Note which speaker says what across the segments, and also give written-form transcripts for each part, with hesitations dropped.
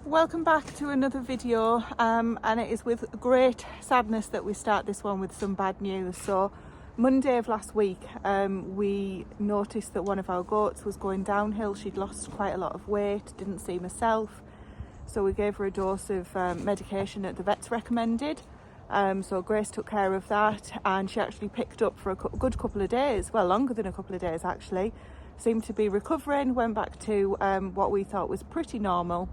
Speaker 1: Welcome back to another video, and it is with great sadness that we start this one with some bad news. So Monday of last week we noticed that one of our goats was going downhill. She'd lost quite a lot of weight, didn't seem herself, so we gave her a dose of medication that the vets recommended. So Grace took care of that, and she actually picked up for a good couple of days, well, longer than a couple of days actually. Seemed to be recovering, went back to what we thought was pretty normal.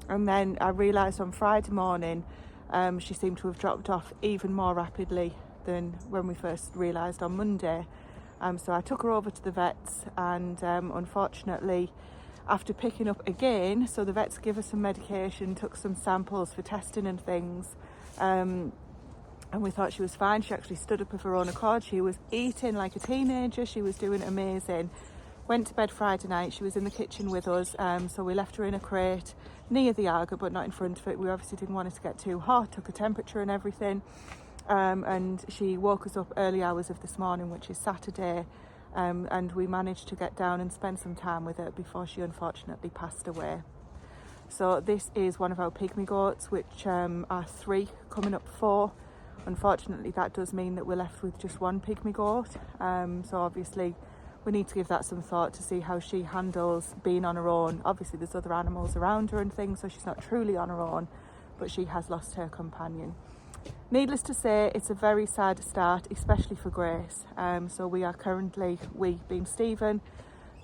Speaker 1: And then I realised on Friday morning she seemed to have dropped off even more rapidly than when we first realised on Monday. So I took her over to the vets, and unfortunately, after picking up again, so the vets give her some medication, took some samples for testing and things, and we thought she was fine. She actually stood up of her own accord. She was eating like a teenager. She was doing amazing. Went to bed Friday night. She was in the kitchen with us, so we left her in a crate near the Arga, but not in front of it. We obviously didn't want it to get too hot, took her temperature and everything, and she woke us up early hours of this morning, which is Saturday, and we managed to get down and spend some time with her before she unfortunately passed away. So this is one of our pygmy goats, which are 3 coming up 4. Unfortunately, that does mean that we're left with just one pygmy goat, so obviously we need to give that some thought to see how she handles being on her own. Obviously there's other animals around her and things, so she's not truly on her own, but she has lost her companion. Needless to say, it's a very sad start, especially for Grace. So we are currently, we being Stephen,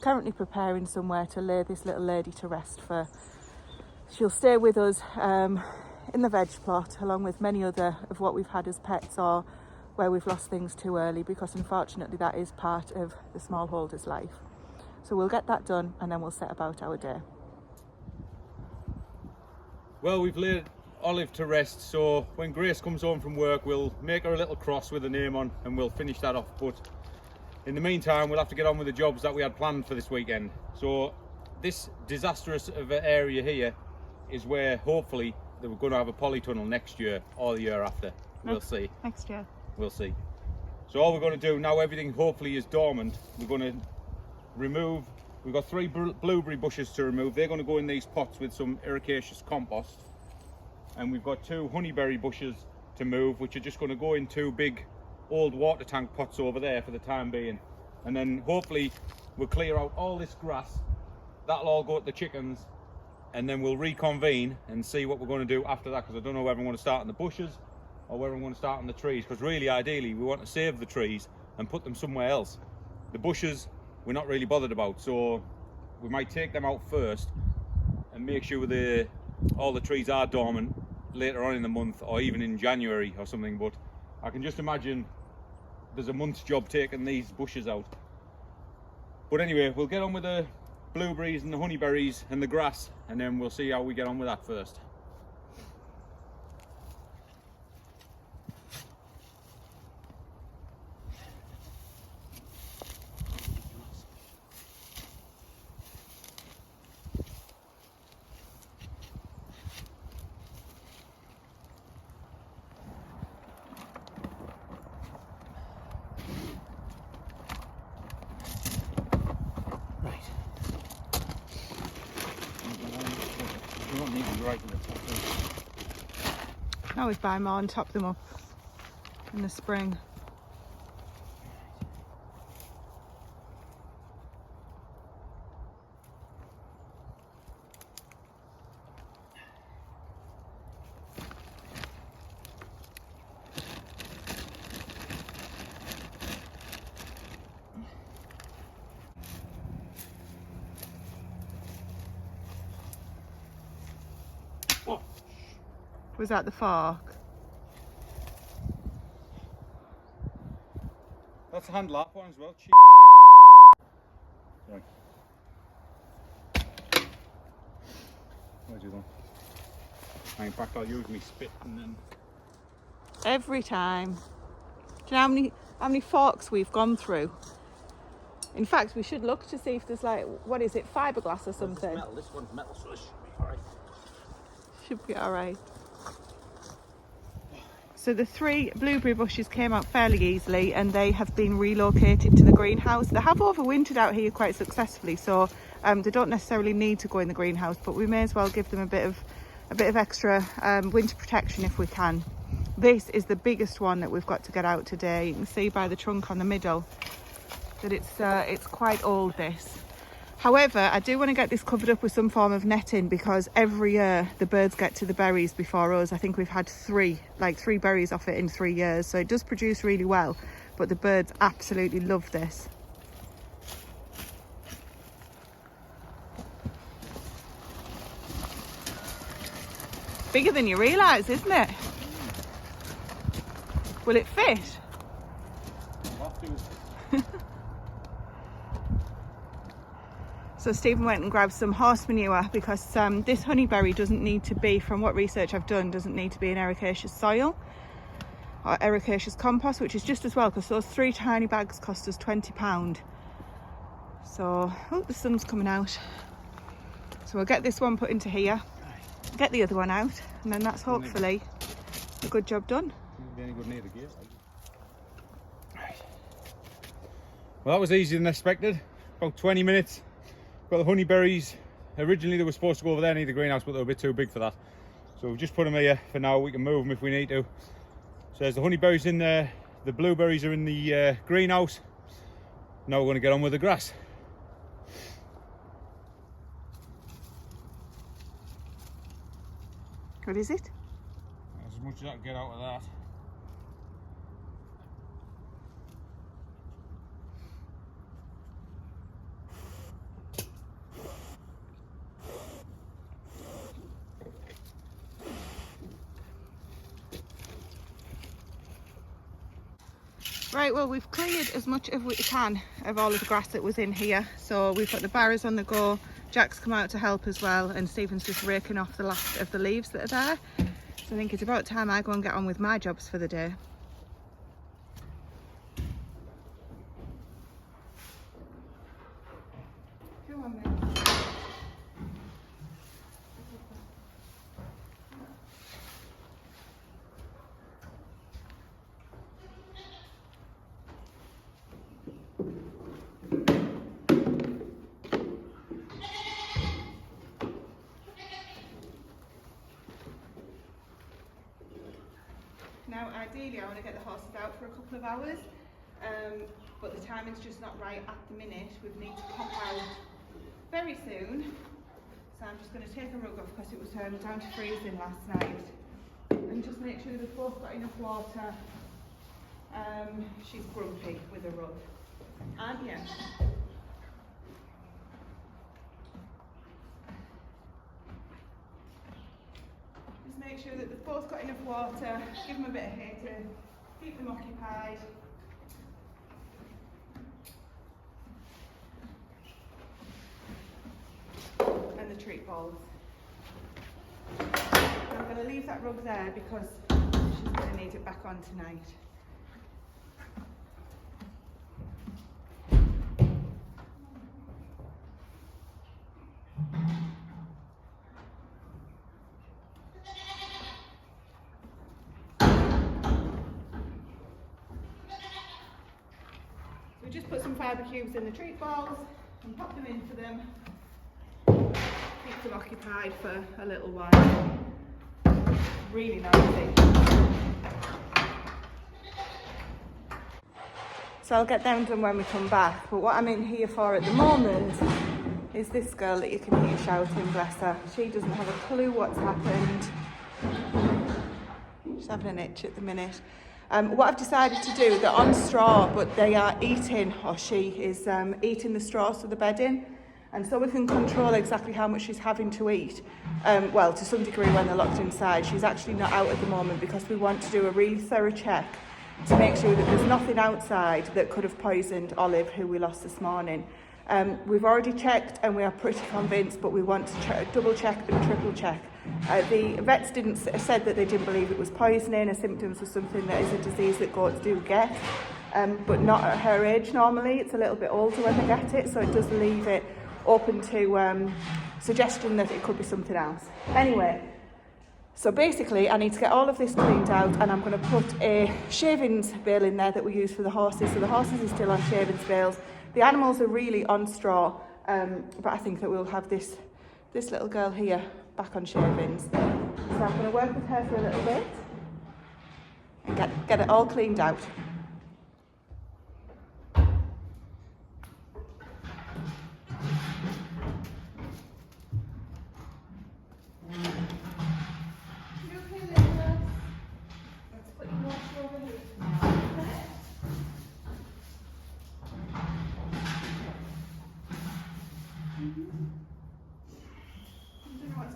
Speaker 1: currently preparing somewhere to lay this little lady to rest for. She'll stay with us in the veg plot, along with many other of what we've had as pets, or where we've lost things too early, because unfortunately that is part of the smallholder's life. So we'll get that done, and then we'll set about our day.
Speaker 2: Well, we've laid Olive to rest, so when Grace comes home from work, we'll make her a little cross with a name on, and we'll finish that off. But in the meantime, we'll have to get on with the jobs that we had planned for this weekend. So this disastrous of an area here is where hopefully that we're going to have a polytunnel next year or the year after. We'll see.
Speaker 1: Next year.
Speaker 2: We'll see. So all we're going to do now, everything hopefully is dormant, we're going to remove, we've got 3 blueberry bushes to remove. They're going to go in these pots with some ericaceous compost, and we've got 2 honeyberry bushes to move, which are just going to go in 2 big old water tank pots over there for the time being. And then hopefully we'll clear out all this grass, that'll all go to the chickens, and then we'll reconvene and see what we're going to do after that, because I don't know whether I'm going to start in the bushes or where I'm going to start on the trees, because really ideally we want to save the trees and put them somewhere else. The bushes we're not really bothered about, so we might take them out first and make sure all the trees are dormant later on in the month, or even in January or something. But I can just imagine there's a month's job taking these bushes out. But anyway, we'll get on with the blueberries and the honeyberries and the grass, and then we'll see how we get on with that first.
Speaker 1: Now we buy more and top them up in the spring. Was that the fork?
Speaker 2: That's a hand lap one as well, cheap shit. Right. Where'd you go? In fact, I'll use me spit and then...
Speaker 1: Every time. Do you know how many forks we've gone through? In fact, we should look to see if there's like, what is it, fiberglass or something?
Speaker 2: Metal. This one's metal, so it should be alright.
Speaker 1: Should be alright. So the 3 blueberry bushes came out fairly easily, and they have been relocated to the greenhouse. They have overwintered out here quite successfully, so they don't necessarily need to go in the greenhouse, but we may as well give them a bit of a bit of extra winter protection if we can. This is the biggest one that we've got to get out today. You can see by the trunk on the middle that it's quite old, this. However, I do want to get this covered up with some form of netting, because every year the birds get to the berries before us. I think we've had three berries off it in 3 years, so it does produce really well, but the birds absolutely love this. Bigger than you realise, isn't it? Will it fit? So Stephen went and grabbed some horse manure, because this honeyberry doesn't need to be, from what research I've done, doesn't need to be in ericaceous soil or ericaceous compost, which is just as well, because those 3 tiny bags cost us £20. So, oh, the sun's coming out. So we'll get this one put into here, get the other one out, and then that's hopefully a good job done.
Speaker 2: Any good near the gate. Well, that was easier than expected. About 20 minutes. Got the honeyberries. Originally they were supposed to go over there near the greenhouse, but they were a bit too big for that. So we've just put them here for now. We can move them if we need to. So there's the honeyberries in there. The blueberries are in the greenhouse. Now we're going to get on with the grass.
Speaker 1: What is it?
Speaker 2: As much as I can get out of that.
Speaker 1: Right, well, we've cleared as much as we can of all of the grass that was in here. So we've got the barrows on the go. Jack's come out to help as well, and Stephen's just raking off the last of the leaves that are there. So I think it's about time I go and get on with my jobs for the day. Come on, then. Now, ideally, I want to get the horses out for a couple of hours, but the timing's just not right at the minute. We need to pop out very soon, so I'm just going to take a rug off because it was down to freezing last night, and just make sure they've both got enough water. She's grumpy with a rug, aren't you? Make sure that they've both got enough water, give them a bit of hay to keep them occupied. And the treat balls. I'm going to leave that rug there because she's going to need it back on tonight. We just put some fibre cubes in the treat balls and pop them into them. Keep them occupied for a little while. Really noisy. So I'll get them done when we come back. But what I'm in here for at the moment is this girl that you can hear shouting, bless her. She doesn't have a clue what's happened. She's having an itch at the minute. What I've decided to do, they're on straw, but they are eating, or she is eating the straw, so the bedding. And so we can control exactly how much she's having to eat. Well, to some degree when they're locked inside. She's actually not out at the moment because we want to do a really thorough check to make sure that there's nothing outside that could have poisoned Olive, who we lost this morning. We've already checked and we are pretty convinced, but we want to double check and triple check. The vets said that they didn't believe it was poisoning or symptoms of something that is a disease that goats do get, but not at her age normally. It's a little bit older when they get it, so it does leave it open to suggestion that it could be something else. Anyway, so basically I need to get all of this cleaned out, and I'm going to put a shavings bale in there that we use for the horses. So the horses are still on shavings bales. The animals are really on straw, but I think that we'll have this little girl here back on shavings. So I'm going to work with her for a little bit and get it all cleaned out.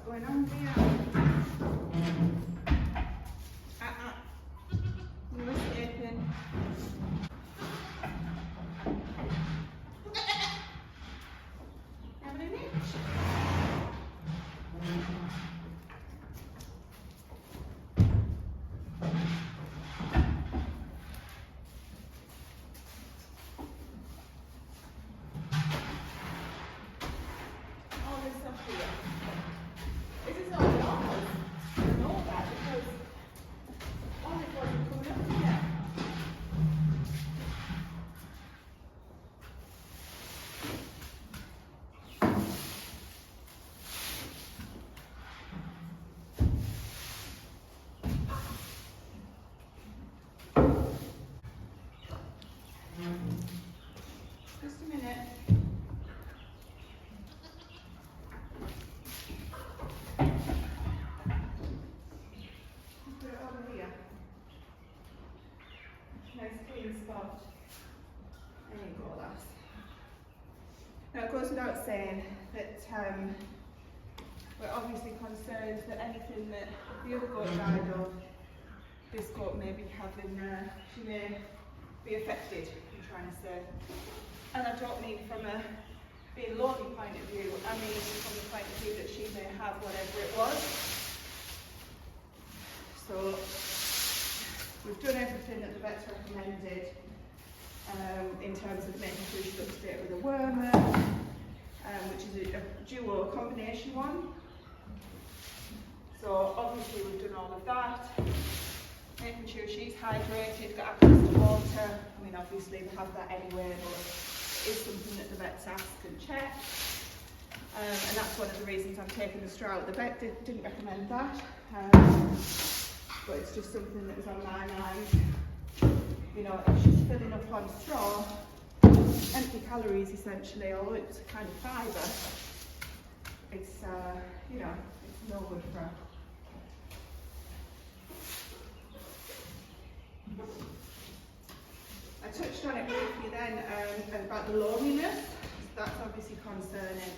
Speaker 1: Going on here. You're escaping. Having an itch? All this stuff here. This is all yours. I know that because all it wasn't coming up here. Just a minute. Put it over here. Nice clean spot. There you go, lass. Now it goes without saying that we're obviously concerned that anything that the other goat died of, this goat may be having, she may be affected, I'm trying to say. And I don't mean from a being lonely point of view, I mean from the point of view that she may have whatever it was. So we've done everything that the vet's recommended in terms of making sure she's up to date with a wormer, which is a duo combination one. So obviously we've done all of that, making sure she's hydrated, got access to water. I mean obviously we have that anyway, but it is something that the vets ask and check. And that's one of the reasons I'm taking the straw out. The vet didn't recommend that, but it's just something that was on my mind. You know, if she's filling up on straw, empty calories essentially, although it's a kind of fibre, it's, you know, it's no good for her. I touched on it briefly then about the loneliness. That's obviously concerning.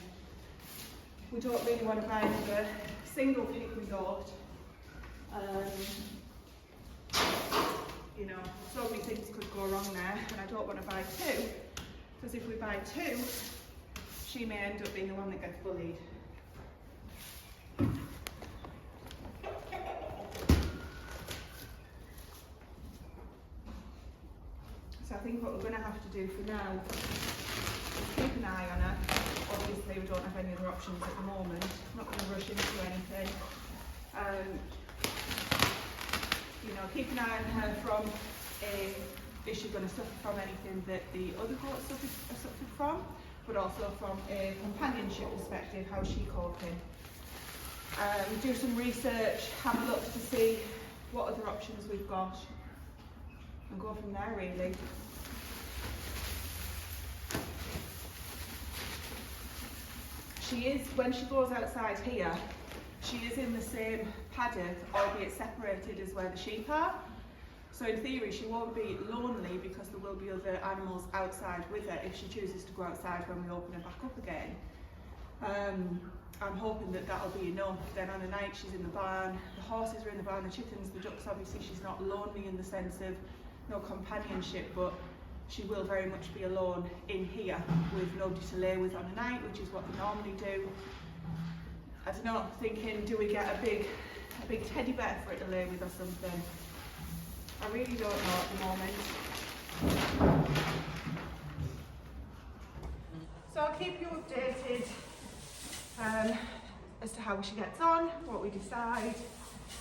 Speaker 1: We don't really want to buy another single pygmy goat. You know, so many things could go wrong there, and I don't want to buy two, because if we buy two, she may end up being the one that gets bullied. So I think what we're going to have to do for now is keep an eye on her. Obviously we don't have any other options at the moment. I'm not going to rush into anything. You know, keep an eye on her from is she going to suffer from anything that the other goats suffered from, but also from a companionship perspective, how's she coping. Do some research, have a look to see what other options we've got, and go from there really. She is, when she goes outside here, she is in the same paddock, albeit separated as where the sheep are. So in theory she won't be lonely because there will be other animals outside with her if she chooses to go outside when we open her back up again. I'm hoping that that'll be enough. Then on a night she's in the barn, the horses are in the barn, the chickens, the ducks, obviously she's not lonely in the sense of no companionship, but she will very much be alone in here with nobody to lay with on a night, which is what they normally do. I don't know, thinking, do we get a big teddy bear for it to lay with or something? I really don't know at the moment. So I'll keep you updated as to how she gets on, what we decide.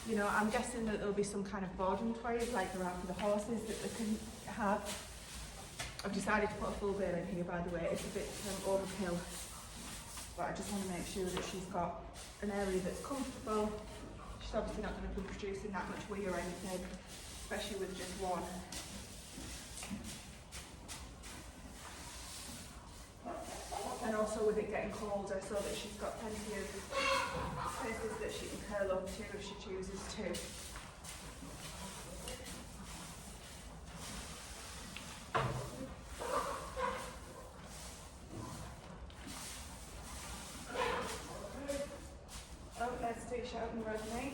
Speaker 1: You know, I'm guessing that there'll be some kind of boarding toys like there are for the horses that they can have. I've decided to put a full bale in here, by the way. It's a bit overkill, but I just want to make sure that she's got an area that's comfortable. She's She's obviously not going to be producing that much wee or anything, especially with just one. And also with it getting colder, so that she's got plenty of places that she can curl up to if she chooses to. Oh, let's take a shout and resonate.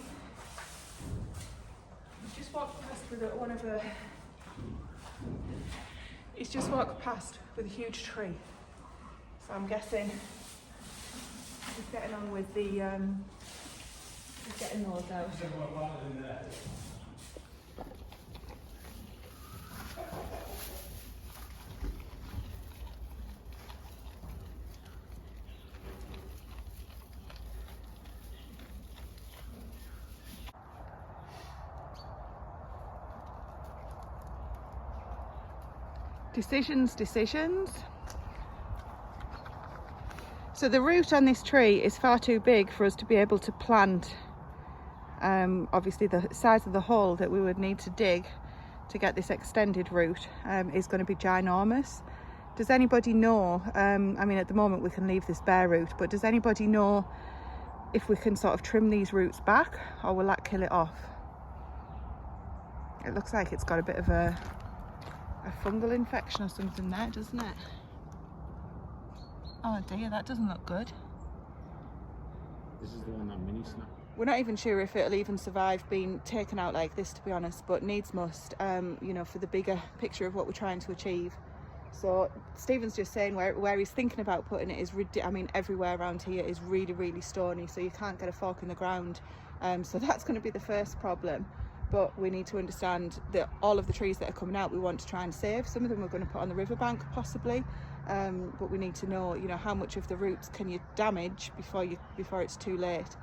Speaker 1: Just walked past with one of the. He's just walked past with a huge tree. So I'm guessing he's getting on with the. He's getting those out. Decisions. So the root on this tree is far too big for us to be able to plant. Obviously the size of the hole that we would need to dig to get this extended root is going to be ginormous. Does anybody know, I mean at the moment we can leave this bare root, but does anybody know if we can sort of trim these roots back, or will that kill it off? It looks like it's got a bit of a fungal infection or something there, doesn't it? Oh dear, that doesn't look good.
Speaker 2: This is the one that mini snap.
Speaker 1: We're not even sure if it'll even survive being taken out like this, to be honest, but needs must, you know, for the bigger picture of what we're trying to achieve. So Stephen's just saying where he's thinking about putting it is, I mean, everywhere around here is really, really stony, so you can't get a fork in the ground. So that's going to be the first problem. But we need to understand that all of the trees that are coming out we want to try and save. Some of them we're going to put on the riverbank possibly, but we need to know, you know, how much of the roots can you damage before it's too late.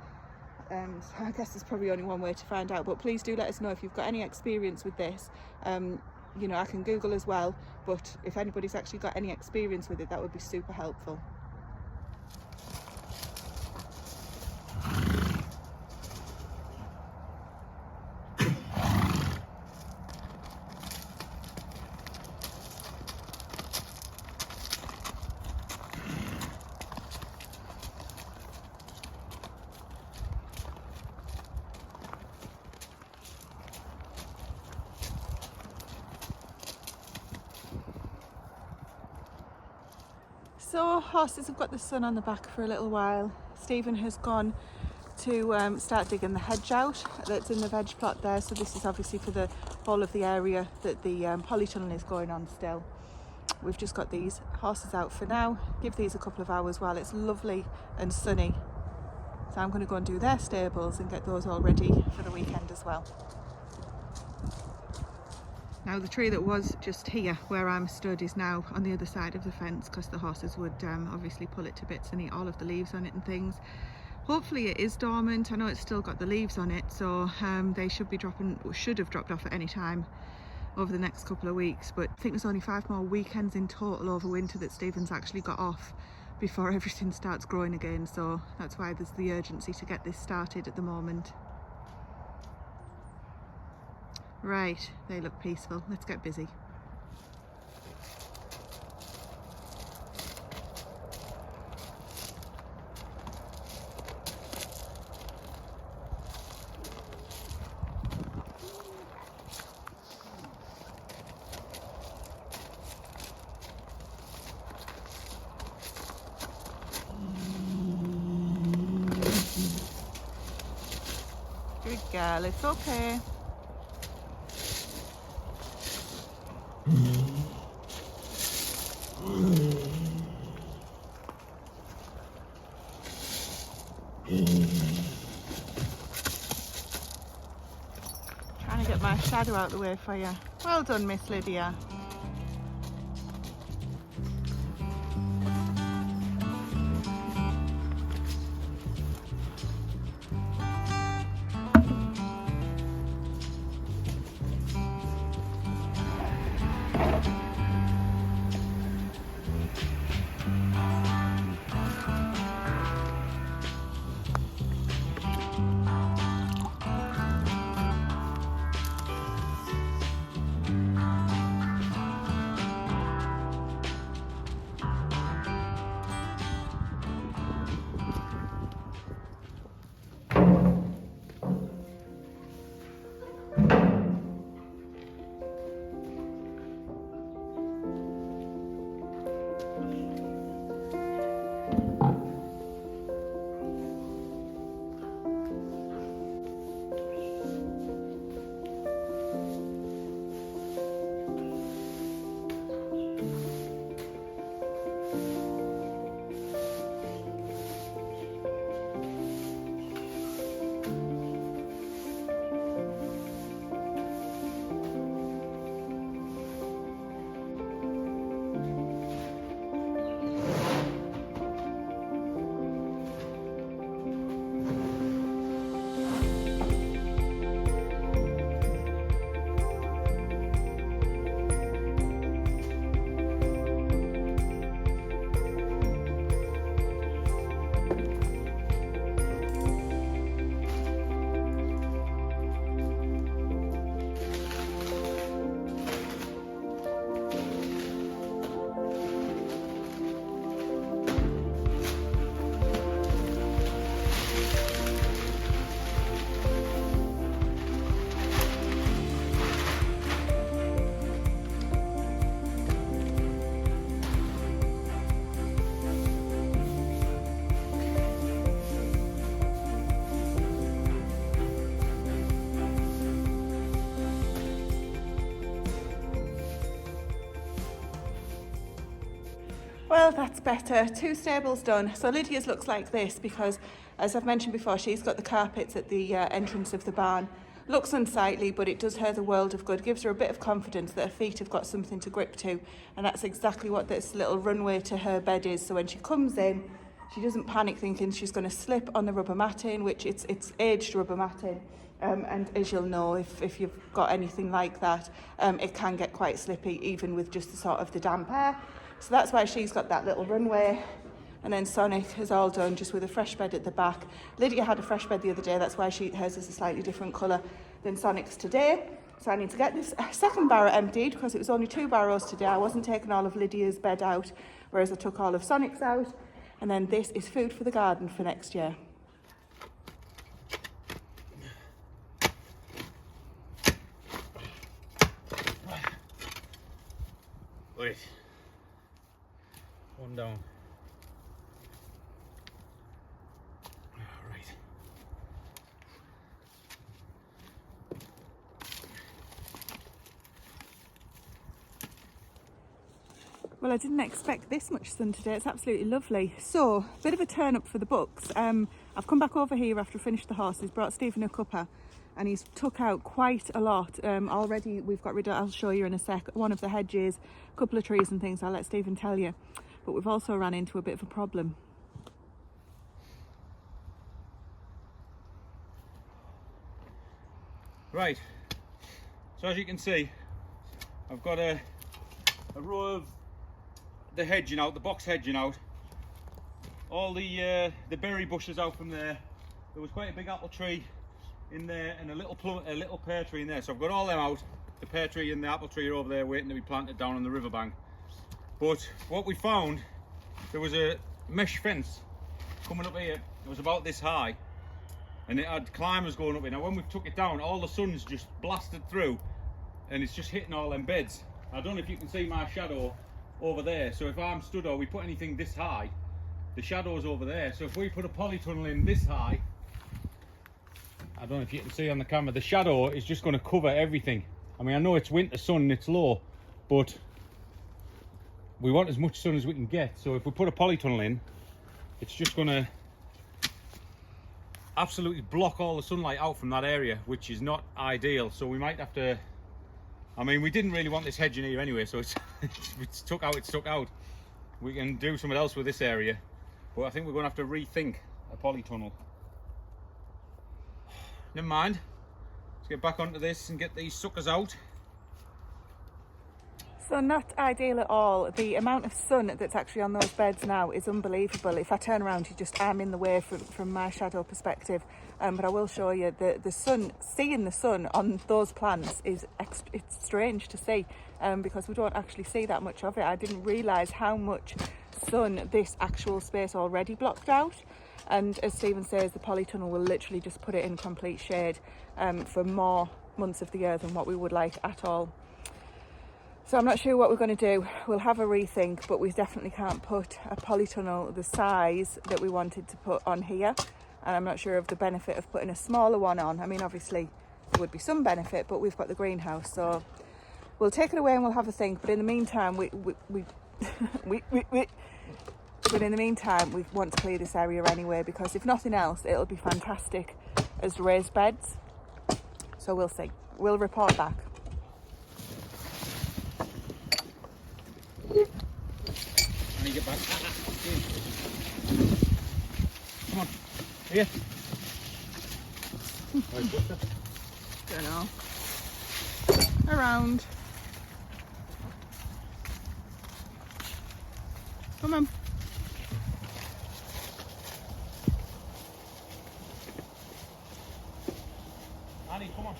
Speaker 1: So I guess there's probably only one way to find out, but please do let us know if you've got any experience with this. You know, I can Google as well, but if anybody's actually got any experience with it, that would be super helpful. So horses have got the sun on the back for a little while. Stephen has gone to start digging the hedge out that's in the veg plot there. So this is obviously for the whole of the area that the polytunnel is going on still. We've just got these horses out for now. Give these a couple of hours while it's lovely and sunny. So I'm going to go and do their stables and get those all ready for the weekend as well. Now the tree that was just here where I'm stood is now on the other side of the fence, because the horses would obviously pull it to bits and eat all of the leaves on it and things. Hopefully it is dormant. I know it's still got the leaves on it, so they should have dropped off at any time over the next couple of weeks. But I think there's only 5 more weekends in total over winter that Stephen's actually got off before everything starts growing again, so that's why there's the urgency to get this started at the moment. Right, they look peaceful. Let's get busy. Good girl, it's okay. Trying to get my shadow out the way for you. Well done, Miss Lydia. Well, that's better. 2 stables done. So Lydia's looks like this because, as I've mentioned before, she's got the carpets at the entrance of the barn. Looks unsightly, but it does her the world of good. Gives her a bit of confidence that her feet have got something to grip to, and that's exactly what this little runway to her bed is. So when she comes in, she doesn't panic thinking she's going to slip on the rubber matting, which it's aged rubber matting. And as you'll know, if you've got anything like that, it can get quite slippy, even with just the sort of the damp air. So that's why she's got that little runway. And then Sonic is all done just with a fresh bed at the back. Lydia had a fresh bed the other day, that's why hers is a slightly different colour than Sonic's today. So I need to get this second barrow emptied because it was only 2 barrows today. I wasn't taking all of Lydia's bed out, whereas I took all of Sonic's out. And then this is food for the garden for next year.
Speaker 2: Wait. One down. All right.
Speaker 1: Well, I didn't expect this much sun today. It's absolutely lovely. So, bit of a turn up for the bucks. I've come back over here after I finished the horses, brought Stephen a cuppa, and he's took out quite a lot. Already we've got rid of, I'll show you in a sec, one of the hedges, a couple of trees and things. I'll let Stephen tell you. But we've also ran into a bit of a problem.
Speaker 2: Right, so as you can see, I've got a row of the hedging out, the box hedging out, all the berry bushes out from there. There was quite a big apple tree in there and a little pear tree in there, so I've got all them out. The pear tree and the apple tree are over there waiting to be planted down on the riverbank. But what we found, there was a mesh fence coming up here. It was about this high, and it had climbers going up here. Now when we took it down, all the sun's just blasted through and it's just hitting all them beds. I don't know if you can see my shadow over there, so if I'm stood or we put anything this high, the shadow's over there. So if we put a polytunnel in this high, I don't know if you can see on the camera, the shadow is just going to cover everything. I mean, I know it's winter sun and it's low, but we want as much sun as we can get. So if we put a polytunnel in, it's just going to absolutely block all the sunlight out from that area, which is not ideal. So we might have to, I mean, we didn't really want this hedge in here anyway, so it's stuck out. We can do something else with this area, but I think we're going to have to rethink a polytunnel. Never mind, let's get back onto this and get these suckers out.
Speaker 1: So not ideal at all. The amount of sun that's actually on those beds now is unbelievable. If I turn around, I'm in the way from my shadow perspective. But I will show you the sun, seeing the sun on those plants it's strange to see because we don't actually see that much of it. I didn't realise how much sun this actual space already blocked out. And as Stephen says, the polytunnel will literally just put it in complete shade for more months of the year than what we would like at all. So I'm not sure what we're going to do. We'll have a rethink, but we definitely can't put a polytunnel the size that we wanted to put on here. And I'm not sure of the benefit of putting a smaller one on. I mean, obviously there would be some benefit, but we've got the greenhouse, so we'll take it away and we'll have a think. But in the meantime, we want to clear this area anyway, because if nothing else, it'll be fantastic as raised beds. So we'll see. We'll report back.
Speaker 2: I need to get back. Come on, here.
Speaker 1: Don't know. Around. Come on.
Speaker 2: Annie, come on.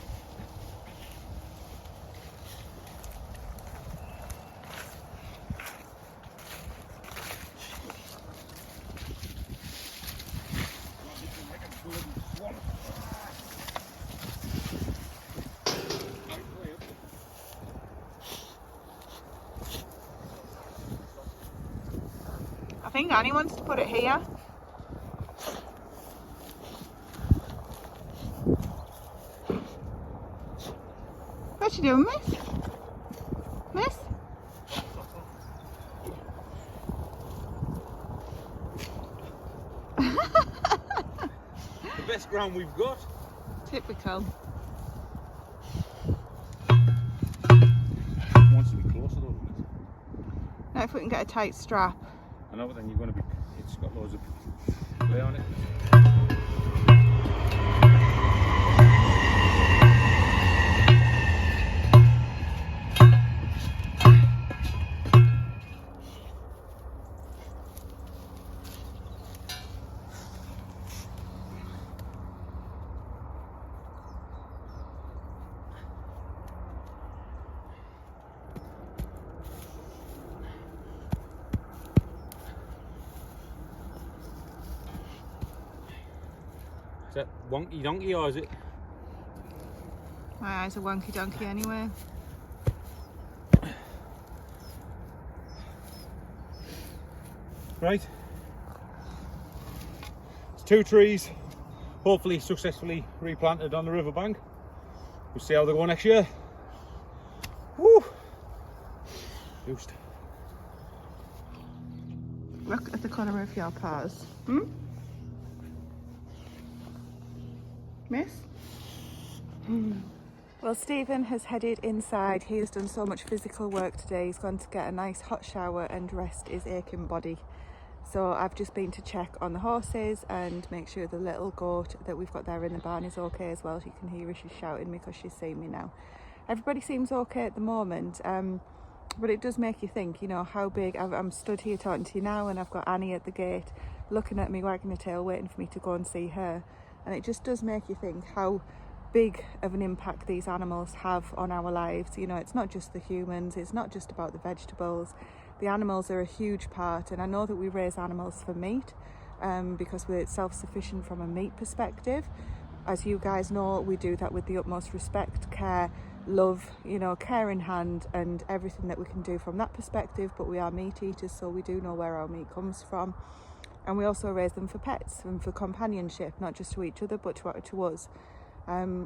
Speaker 1: I think Annie wants to put it here. What you doing, miss? Miss?
Speaker 2: best ground we've got.
Speaker 1: Typical.
Speaker 2: Wants to be closer though, doesn't it?
Speaker 1: Now if we can get a tight strap.
Speaker 2: I know, but then you're going to be. It's got loads of play on it. Is that wonky donkey or is it?
Speaker 1: My eyes are wonky donkey anyway.
Speaker 2: Right. It's 2 trees, hopefully successfully replanted on the riverbank. We'll see how they go next year. Woo! Boost.
Speaker 1: Look at the colour of your paws. Miss? Well, Stephen has headed inside. He has done so much physical work today. He's gone to get a nice hot shower and rest his aching body. So I've just been to check on the horses and make sure the little goat that we've got there in the barn is okay as well. You can hear her, she's shouting because she's seen me now. Everybody seems okay at the moment, but it does make you think, you know, how big. I'm stood here talking to you now and I've got Annie at the gate looking at me, wagging her tail, waiting for me to go and see her. And it just does make you think how big of an impact these animals have on our lives. You know, it's not just the humans, it's not just about the vegetables. The animals are a huge part, and I know that we raise animals for meat because we're self-sufficient from a meat perspective. As you guys know, we do that with the utmost respect, care, love, you know, care in hand and everything that we can do from that perspective. But we are meat eaters, so we do know where our meat comes from. And we also raise them for pets and for companionship, not just to each other, but to us.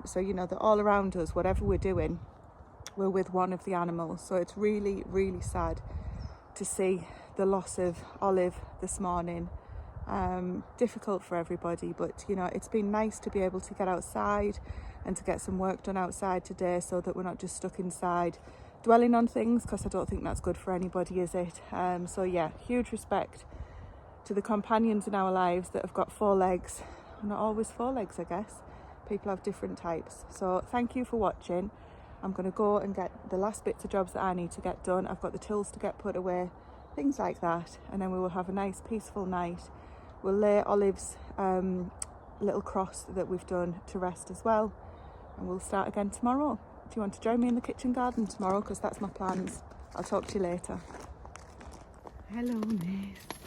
Speaker 1: So, you know, they're all around us. Whatever we're doing, we're with one of the animals. So it's really, really sad to see the loss of Olive this morning. Difficult for everybody, but, you know, it's been nice to be able to get outside and to get some work done outside today so that we're not just stuck inside dwelling on things, because I don't think that's good for anybody, is it? So, yeah, huge respect to the companions in our lives that have got 4 legs. Not always 4 legs, I guess. People have different types. So thank you for watching. I'm going to go and get the last bits of jobs that I need to get done. I've got the tools to get put away, things like that, and then we will have a nice peaceful night. We'll lay Olive's little cross that we've done to rest as well, and we'll start again tomorrow. Do you want to join me in the kitchen garden tomorrow? Because that's my plans. I'll talk to you later. Hello, Miss.